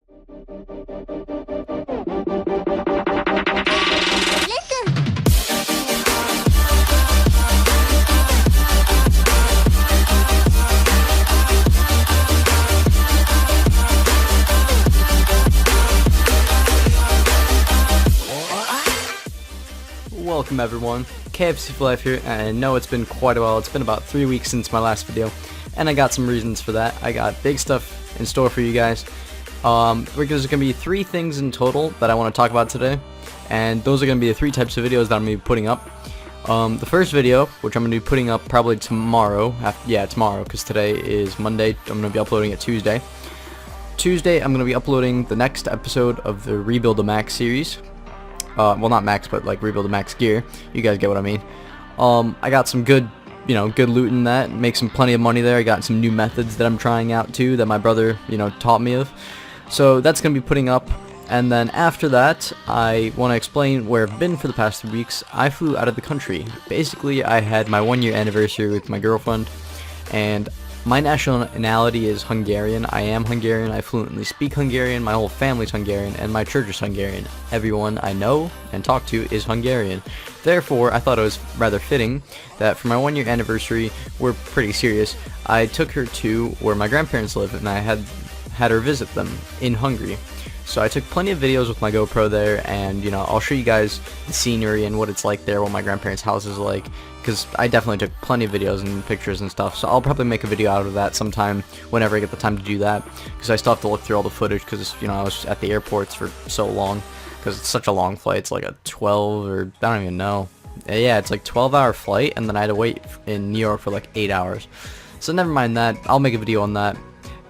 Welcome everyone, KFC for Life here, and I know it's been quite a while. It's been about 3 weeks since my last video, and I got some reasons for that. I got big stuff in store for you guys. There's going to be 3 things in total that I want to talk about today, and those are going to be the 3 types of videos that I'm going to be putting up. The first video, which I'm going to be putting up probably tomorrow, tomorrow, because today is Monday. I'm going to be uploading it Tuesday. Tuesday, I'm going to be uploading the next episode of the Rebuild the Max series. Well, not max, but like rebuild the max gear. You guys get what I mean. I got some good, good loot in that. Make some plenty of money there. I got some new methods that I'm trying out too that my brother, taught me of. So that's gonna be putting up. And then after that, I want to explain where I've been for the past 3 weeks. I flew out of the country. Basically, I had my 1-year anniversary with my girlfriend, and my nationality is Hungarian. I am Hungarian. I fluently speak Hungarian. My whole family's Hungarian, and my church is Hungarian. Everyone I know and talk to is Hungarian. Therefore, I thought it was rather fitting that for my 1-year anniversary, we're pretty serious, I took her to where my grandparents live, and I had her visit them in Hungary. So I took plenty of videos with my GoPro there, and I'll show you guys the scenery and what it's like there, what my grandparents' house is like, because I definitely took plenty of videos and pictures and stuff. So I'll probably make a video out of that sometime whenever I get the time to do that, because I still have to look through all the footage, because I was at the airports for so long, because it's such a long flight. It's like a 12 or I don't even know. Yeah, it's like 12-hour flight, and then I had to wait in New York for like 8 hours. So never mind that. I'll make a video on that.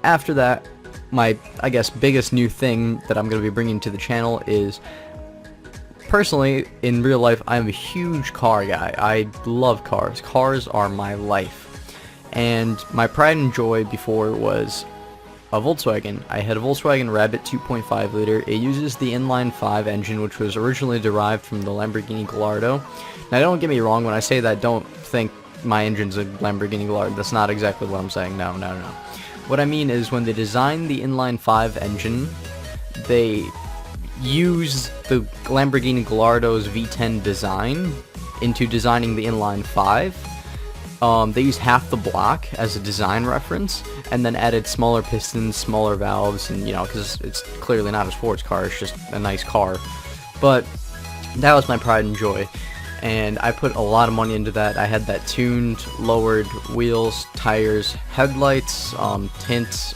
After that, my, I guess, biggest new thing that I'm going to be bringing to the channel is, personally, in real life, I'm a huge car guy. I love cars. Cars are my life. And my pride and joy before was a Volkswagen. I had a Volkswagen Rabbit 2.5 liter. It uses the inline-5 engine, which was originally derived from the Lamborghini Gallardo. Now, don't get me wrong, when I say that, don't think my engine's a Lamborghini Gallardo. That's not exactly what I'm saying. No. What I mean is, when they designed the inline-5 engine, they used the Lamborghini Gallardo's V10 design into designing the inline-5. They used half the block as a design reference, and then added smaller pistons, smaller valves, and because it's clearly not a sports car, it's just a nice car. But that was my pride and joy, and I put a lot of money into that. I had that tuned, lowered wheels, tires, headlights, tints,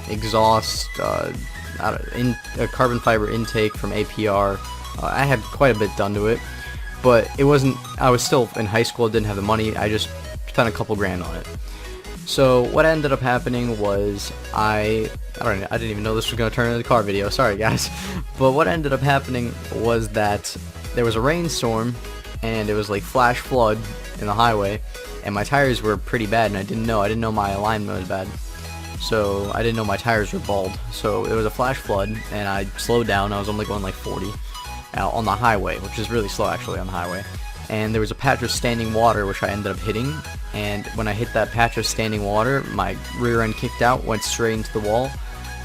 exhaust, a carbon fiber intake from APR. I had quite a bit done to it, but it wasn't, I was still in high school, didn't have the money. I just spent a couple grand on it. So what ended up happening was, I didn't even know this was going to turn into a car video, sorry guys. But what ended up happening was that there was a rainstorm, and it was like flash flood in the highway, and my tires were pretty bad, and I didn't know my alignment was bad. So I didn't know my tires were bald. So it was a flash flood, and I slowed down. I was only going like 40 on the highway, which is really slow actually on the highway. And there was a patch of standing water, which I ended up hitting. And when I hit that patch of standing water, my rear end kicked out, went straight into the wall.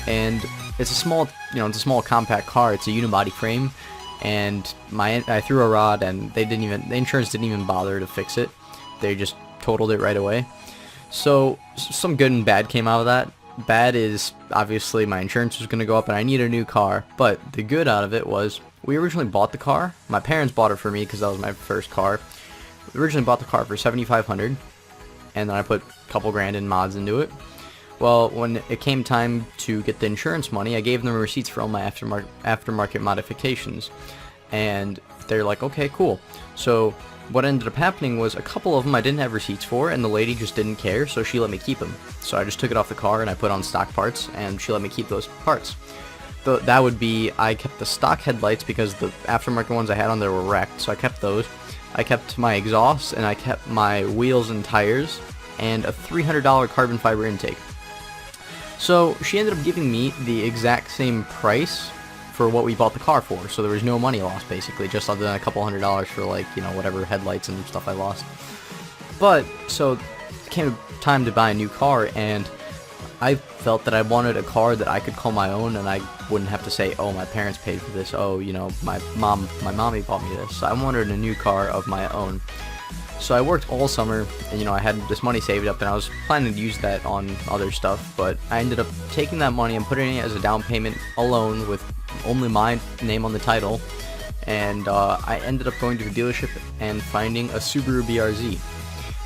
And it's a small, it's a small compact car. It's a unibody frame. And I threw a rod, and the insurance didn't even bother to fix it. They just totaled it right away. So some good and bad came out of that. Bad is, obviously, my insurance was going to go up and I need a new car. But the good out of it was, we originally bought the car. My parents bought it for me because that was my first car. We originally bought the car for $7,500, and then I put a couple grand in mods into it. Well, when it came time to get the insurance money, I gave them receipts for all my aftermarket modifications. And they're like, okay, cool. So what ended up happening was, a couple of them I didn't have receipts for, and the lady just didn't care, so she let me keep them. So I just took it off the car and I put on stock parts, and she let me keep those parts. That would be, I kept the stock headlights because the aftermarket ones I had on there were wrecked, so I kept those. I kept my exhaust, and I kept my wheels and tires, and a $300 carbon fiber intake. So she ended up giving me the exact same price for what we bought the car for, so there was no money lost basically, just other than a couple $100 for like, whatever headlights and stuff I lost. But, so it came time to buy a new car, and I felt that I wanted a car that I could call my own, and I wouldn't have to say, oh, my parents paid for this, oh, you know, my mommy bought me this. So I wanted a new car of my own. So I worked all summer, and you know, I had this money saved up, and I was planning to use that on other stuff, but I ended up taking that money and putting it as a down payment alone with only my name on the title, and I ended up going to a dealership and finding a Subaru BRZ.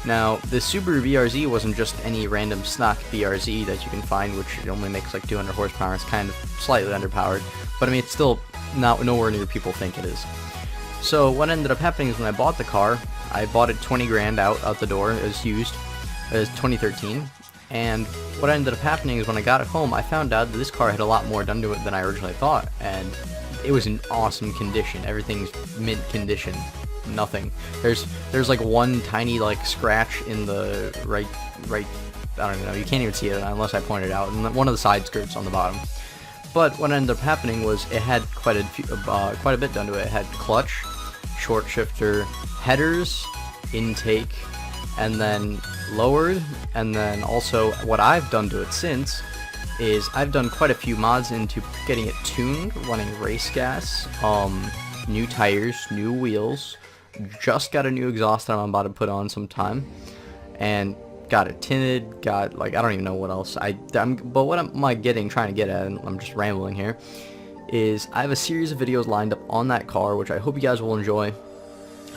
Now, the Subaru BRZ wasn't just any random stock BRZ that you can find, which it only makes like 200 horsepower. It's kind of slightly underpowered, but I mean, it's still nowhere near people think it is. So what ended up happening is when I bought the car, I bought it 20 grand out the door as used, as 2013, and what ended up happening is when I got it home, I found out that this car had a lot more done to it than I originally thought, and it was in awesome condition. Everything's mint condition. Nothing. There's like one tiny like scratch in the right I don't even know, you can't even see it unless I point it out, and one of the side skirts on the bottom. But what ended up happening was it had quite a bit done to it. It had clutch, short shifter, headers, intake, and then lowered, and then also what I've done to it since is I've done quite a few mods into getting it tuned, running race gas, new tires, new wheels, just got a new exhaust that I'm about to put on sometime, and got it tinted, got like I don't even know what else but what am I trying to get at, and I'm just rambling here, is I have a series of videos lined up on that car which I hope you guys will enjoy.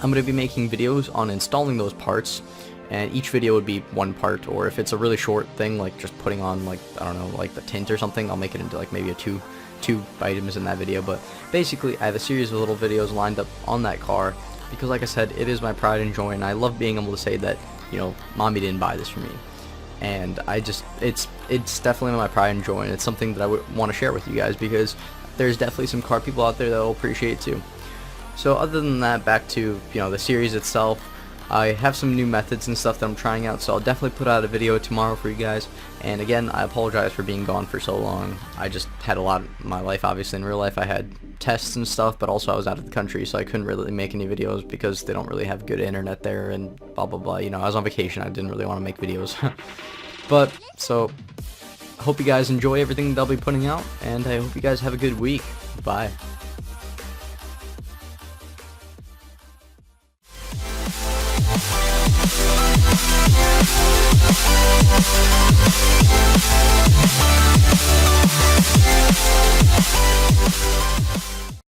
I'm going to be making videos on installing those parts, and each video would be one part, or if it's a really short thing like just putting on like I don't know, like the tint or something, I'll make it into like maybe a two items in that video. But basically I have a series of little videos lined up on that car because like I said, it is my pride and joy, and I love being able to say that, you know, mommy didn't buy this for me, and it's definitely my pride and joy, and it's something that I would want to share with you guys because there's definitely some car people out there that will appreciate it too. So other than that, back to, you know, the series itself, I have some new methods and stuff that I'm trying out, so I'll definitely put out a video tomorrow for you guys. And again, I apologize for being gone for so long. I just had a lot in my life. Obviously in real life I had tests and stuff, but also I was out of the country, so I couldn't really make any videos because they don't really have good internet there and blah blah blah. You know, I was on vacation, I didn't really want to make videos. But so I hope you guys enjoy everything that I'll be putting out, and I hope you guys have a good week. Bye.